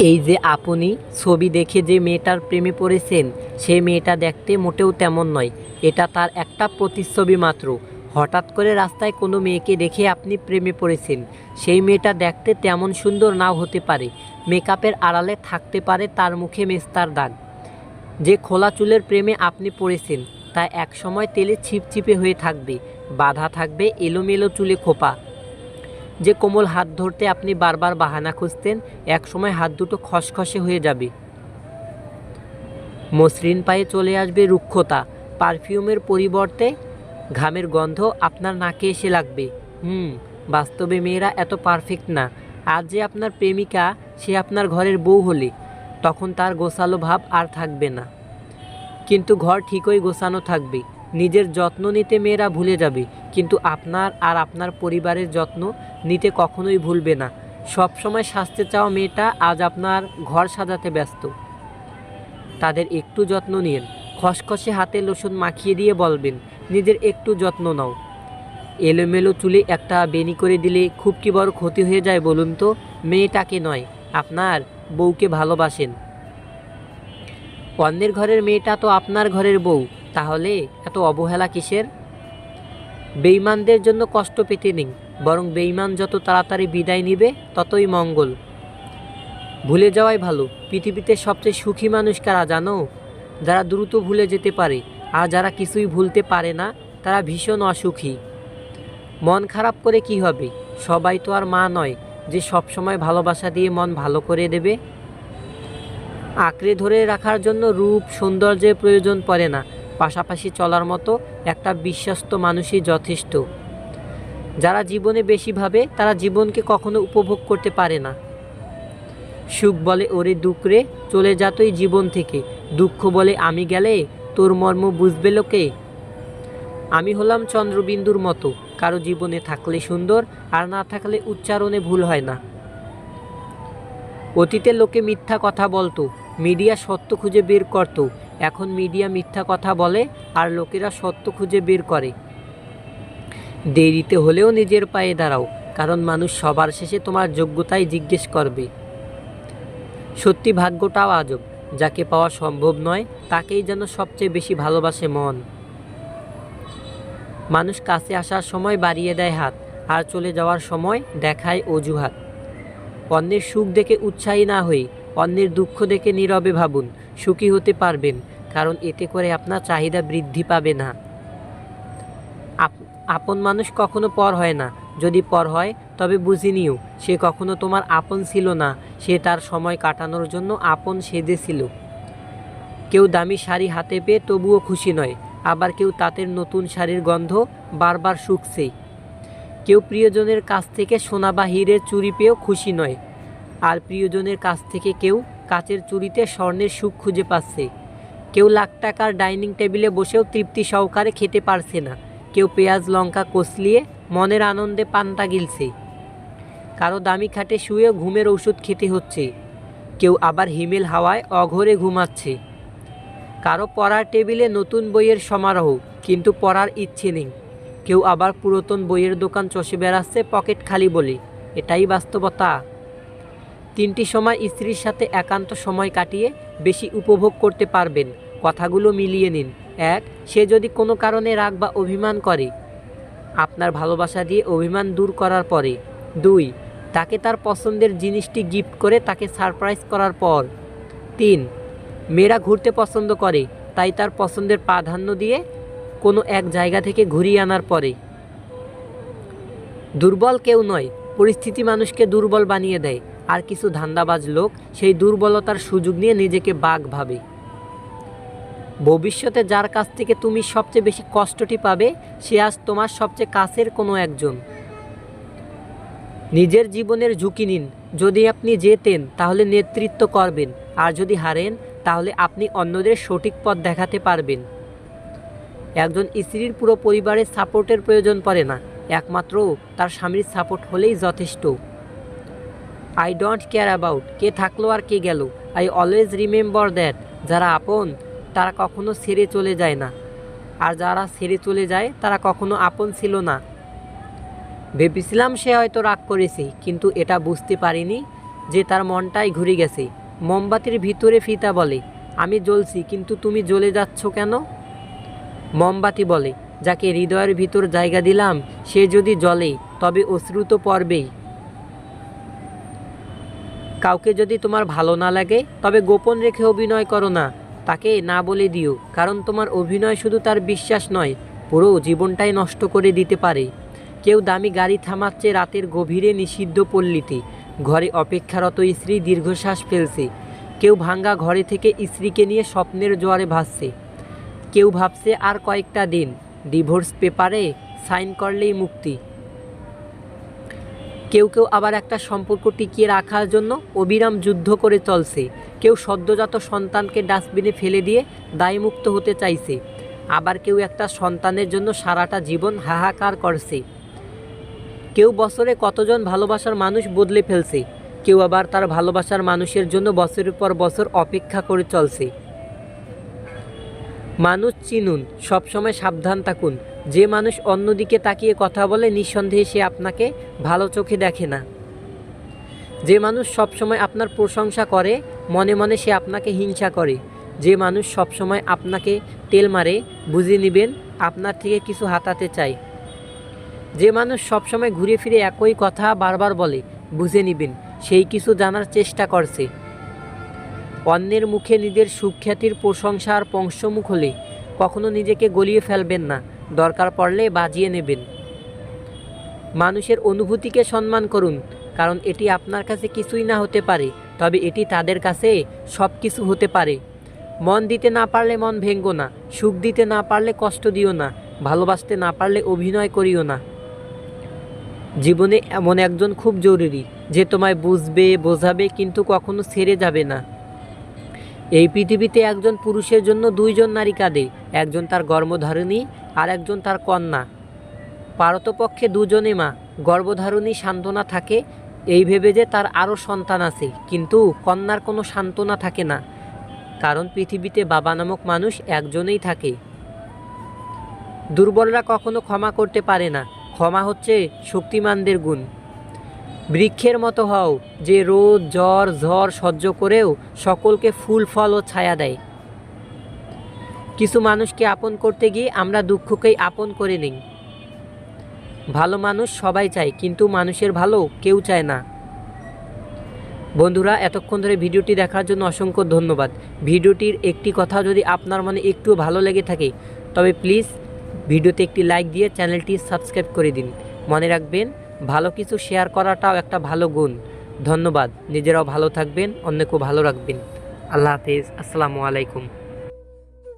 এই যে আপনি ছবি দেখে যে মেয়েটার প্রেমে পড়েছেন, সেই মেয়েটা দেখতে মোটেও তেমন নয়। এটা তার একটা প্রতিচ্ছবি মাত্র। হঠাৎ করে রাস্তায় কোনো মেয়েকে দেখে আপনি প্রেমে পড়েছেন। সেই মেয়েটা দেখতে তেমন সুন্দর নাও হতে পারে। মেকআপের আড়ালে থাকতে পারে তার মুখে মেস্তার দাগ। যে খোলা চুলের প্রেমে আপনি পড়েছেন তা একসময় তেলে ছিপছিপে হয়ে থাকবে, বাঁধা থাকবে এলোমেলো চুলে খোপা। যে কোমল হাত ধরতে আপনি বারবার বাহানা খুঁজতেন, একসময় হাত দুটো খসখসে হয়ে যাবে। মসৃণ পায়ে চলে আসবে রুক্ষতা, পারফিউমের পরিবর্তে ঘামের গন্ধ আপনার নাকে এসে লাগবে। বাস্তবে মেয়েরা এত পারফেক্ট না। আজ যে আপনার প্রেমিকা, সে আপনার ঘরের বউ হলে তখন তার গোছালো ভাব আর থাকবে না, কিন্তু ঘর ঠিকই গোছানো থাকবে। নিজের যত্ন নিতে মেয়েরা ভুলে যাবে, কিন্তু আপনার আর আপনার পরিবারের যত্ন নিতে কখনোই ভুলবে না। সবসময় সাজতে চাওয়া মেয়েটা আজ আপনার ঘর সাজাতে ব্যস্ত। তাদের একটু যত্ন নিন, খসখসে হাতে লোশন মাখিয়ে দিয়ে বলবেন, নিজের একটু যত্ন নাও। এলোমেলো চুলে একটা বেনি করে দিলে খুব কি বড় ক্ষতি হয়ে যায় বলুন তো? মেয়েটাকে নয়, আপনার বউকে ভালোবাসেন। অন্যের ঘরের মেয়েটা তো আপনার ঘরের বউ, তাহলে এত অবহেলা কিসের? বেঈমানদের জন্য কষ্ট পেতে নেই, বরং বেঈমান যত তাড়াতাড়ি বিদায় নিবে ততই মঙ্গল। ভুলে যাওয়াই ভালো। পৃথিবীতে সবচেয়ে সুখী মানুষ কারা জানো? যারা দ্রুত ভুলে যেতে পারে। আর যারা কিছুই ভুলতে পারে না, তারা ভীষণ অসুখী। মন খারাপ করে কি হবে? সবাই তো আর মা নয় যে সবসময় ভালোবাসা দিয়ে মন ভালো করে দেবে। আঁকড়ে ধরে রাখার জন্য রূপ সৌন্দর্যের প্রয়োজন পড়ে না, পাশাপাশি চলার মতো একটা বিশ্বস্ত মানুষই যথেষ্ট। যারা জীবনে বেশি ভাবে, তারা জীবনকে কখনো উপভোগ করতে পারে না। সুখ বলে ওরে দুঃখরে, চলে যা তুই জীবন থেকে। দুঃখ বলে আমি গেলে তোর মর্ম বুঝবে লোকে। আমি হলাম চন্দ্রবিন্দুর মতো, কারো জীবনে থাকলে সুন্দর, আর না থাকলে উচ্চারণে ভুল হয় না। অতীতে লোকে মিথ্যা কথা বলতো, মিডিয়া সত্য খুঁজে বের করত। এখন মিডিয়া মিথ্যা কথা বলে আর লোকেরা সত্য খুঁজে বের করে। দেরিতে হলেও নিজের পায়ে দাঁড়াও, কারণ মানুষ সবার শেষে তোমার যোগ্যতাই জিজ্ঞেস করবে। সত্যি ভাগ্যটাও আজব, যাকে পাওয়া সম্ভব নয় তাকেই যেন সবচেয়ে বেশি ভালোবাসে মন। মানুষ কাছে আসার সময় বাড়িয়ে দেয় হাত, আর চলে যাওয়ার সময় দেখায় অজুহাত। অন্যের সুখ দেখে উৎসাহী না হয়ে অন্যের দুঃখ দেখে নীরবে ভাবুন, সুখী হতে পারবেন, কারণ এতে করে আপনার চাহিদা বৃদ্ধি পাবে না। আপন মানুষ কখনো পর হয় না, যদি পর হয় তবে বুঝে নিও সে কখনো তোমার আপন ছিল না, সে তার সময় কাটানোর জন্য আপন সেজেছিল। কেউ দামি শাড়ি হাতে পেয়ে তবুও খুশি নয়, আবার কেউ তাঁতের নতুন শাড়ির গন্ধ বারবার শুকছে। কেউ প্রিয়জনের কাছ থেকে সোনা বা হীরের চুড়ি পেয়েও খুশি নয়, আর প্রিয়জনের কাছ থেকে কেউ কাচের চুড়িতে স্বর্ণের সুখ খুঁজে পাচ্ছে। কেউ লাখ টাকার ডাইনিং টেবিলে বসেও তৃপ্তি সহকারে খেতে পারছে না। কেউ পেঁয়াজ লঙ্কা কষলিয়ে মনের আনন্দে পান্তা গিলছে। কারো দামি খাটে শুয়েও ঘুমের ওষুধ খেতে হচ্ছে। কেউ আবার হিমেল হাওয়ায় অঘরে ঘুমাচ্ছে। কারো পড়ার টেবিলে নতুন বইয়ের সমারোহ, কিন্তু পড়ার ইচ্ছে নেই। কেউ আবার পুরাতন বইয়ের দোকান চষে বেড়াচ্ছে পকেট খালি বলে। এটাই বাস্তবতা। তিনটি সময় স্ত্রীর সাথে একান্ত সময় কাটিয়ে বেশি উপভোগ করতে পারবেন। কথাগুলো মিলিয়ে নিন। 1. সে যদি কোনো কারণে রাগ বা অভিমান করে, আপনার ভালোবাসা দিয়ে অভিমান দূর করার পরে। 2. তাকে তার পছন্দের জিনিসটি গিফট করে তাকে সারপ্রাইজ করার পর। 3. মেয়েরা ঘুরতে পছন্দ করে, তাই তার পছন্দের প্রাধান্য দিয়ে কোনো এক জায়গা থেকে ঘুরিয়ে আনার পরে। দুর্বল কেউ নয়, পরিস্থিতি মানুষকে দুর্বল বানিয়ে দেয়। আর কিছু ধান্দাবাজ লোক সেই দুর্বলতার সুযোগ নিয়ে নিজেকে বাঘ ভাবে। ভবিষ্যতে যার কাছ থেকে তুমি সবচেয়ে বেশি কষ্টটি পাবে, সে আজ তোমার সবচেয়ে কাছের কোনো একজন। নিজের জীবনের ঝুঁকি নিন। যদি আপনি জেতেন তাহলে নেতৃত্ব করবেন, আর যদি হারেন তাহলে আপনি অন্যদের সঠিক পথ দেখাতে পারবেন। একজন স্ত্রীর পুরো পরিবারের সাপোর্টের প্রয়োজন পড়ে না, একমাত্র তার স্বামীর সাপোর্ট হলেই যথেষ্ট। আই ডোন্ট কেয়ার অ্যাবাউট কে থাকলো আর কে গেল, আই অলওয়েজ রিমেম্বার দ্যাট যারা আপন তারা কখনো ছেড়ে চলে যায় না, আর যারা ছেড়ে চলে যায় তারা কখনো আপন ছিল না। ভেবেছিলাম সে হয়তো রাগ করেছে, কিন্তু এটা বুঝতে পারিনি যে তার মনটাই ঘুরে গেছে। মোমবাতির ভিতরে ফিতা বলে, আমি জ্বলছি কিন্তু তুমি জ্বলে যাচ্ছ কেন? মোমবাতি বলে, যাকে হৃদয়ের ভিতর জায়গা দিলাম সে যদি জ্বলে তবে অশ্রু তো পড়বেই। কাউকে যদি তোমার ভালো না লাগে তবে গোপন রেখে অভিনয় করো না, তাকে না বলে দিও, কারণ তোমার অভিনয় শুধু তার বিশ্বাস নয়, পুরো জীবনটাই নষ্ট করে দিতে পারে। কেউ দামি গাড়ি থামাচ্ছে রাতের গভীরে নিষিদ্ধ পল্লীতে, ঘরে অপেক্ষারত স্ত্রী দীর্ঘশ্বাস ফেলছে। কেউ ভাঙ্গা ঘরে থেকে স্ত্রীকে নিয়ে স্বপ্নের জোয়ারে ভাসছে। কেউ ভাবছে আর কয়েকটা দিন, ডিভোর্স পেপারে সাইন করলেই মুক্তি। কেউ কেউ আবার একটা সম্পর্ক টিকিয়ে রাখার জন্য অবিরাম যুদ্ধ করে চলছে। কেউ সদ্যজাত সন্তানকে ডাস্টবিনে ফেলে দিয়ে দায়মুক্ত হতে চাইছে, আবার কেউ একটা সন্তানের জন্য সারাটা জীবন হাহাকার করছে। কেউ বছরে কতজন ভালোবাসার মানুষ বদলে ফেলছে, কেউ আবার তার ভালোবাসার মানুষের জন্য বছরের পর বছর অপেক্ষা করে চলছে। মানুষ চিনুন, সবসময় সাবধান থাকুন। যে মানুষ অন্যদিকে তাকিয়ে কথা বলে নিঃসন্দেহে সে আপনাকে ভালো চোখে দেখে না। যে মানুষ সবসময় আপনার প্রশংসা করে মনে মনে সে আপনাকে হিংসা করে। যে মানুষ সবসময় আপনাকে তেল মারে বুঝে নেবেন আপনার থেকে কিছু হাতাতে চায়। যে মানুষ সবসময় ঘুরে ফিরে একই কথা বারবার বলে বুঝে নেবেন সেই কিছু জানার চেষ্টা করছে। অন্যের মুখে নিজের সুখ্যাতির প্রশংসা আর পংসমুখ হলে কখনো নিজেকে গলিয়ে ফেলবেন না, দরকার পড়লে বাজিয়ে নেবেন। মানুষের অনুভূতিকে সম্মান করুন, কারণ এটি আপনার কাছে কিছুই না হতে পারে, তবে এটি তাদের কাছে সব কিছু হতে পারে। মন দিতে না পারলে মন ভেঙ্গো না, সুখ দিতে না পারলে কষ্ট দিও না, ভালোবাসতে না পারলে অভিনয় করিও না। জীবনে এমন একজন খুব জরুরি যে তোমায় বুঝবে, বোঝাবে, কিন্তু কখনো ছেড়ে যাবে না। এই পৃথিবীতে একজন পুরুষের জন্য দুইজন নারী কাঁদে, একজন তার গর্ভধারিণী আর একজন তার কন্যা। পারতপক্ষে দুজনে মা। গর্ভধারিণী সান্ত্বনা থাকে এই ভেবে যে তার আরও সন্তান আছে, কিন্তু কন্যার কোনো সান্ত্বনা থাকে না, কারণ পৃথিবীতে বাবা নামক মানুষ একজনেই থাকে। দুর্বলরা কখনো ক্ষমা করতে পারে না, ক্ষমা হচ্ছে শক্তিমানদের গুণ। বৃক্ষের মতো হও যে রোদ জ্বর ঝড় সহ্য করেও সকলকে ফুল ফল ও ছায়া দেয়। কিছু মানুষকে আপন করতে গিয়ে আমরা দুঃখকেই আপন করে নিই। ভালো মানুষ সবাই চায়, কিন্তু মানুষের ভালো কেউ চায় না। বন্ধুরা, এতক্ষণ ধরে ভিডিওটি দেখার জন্য অসংখ্য ধন্যবাদ। ভিডিওটির একটি কথা যদি আপনার মনে একটু ভালো লেগে থাকে তবে প্লিজ ভিডিওতে একটি লাইক দিয়ে চ্যানেলটি সাবস্ক্রাইব করে দিন। মনে রাখবেন, ভালো কিছু শেয়ার করাটাও একটা ভালো গুণ। ধন্যবাদ। নিজেরাও ভালো থাকবেন, অন্যকেও ভালো রাখবেন। আল্লাহ হাফেজ। আসসালামু আলাইকুম।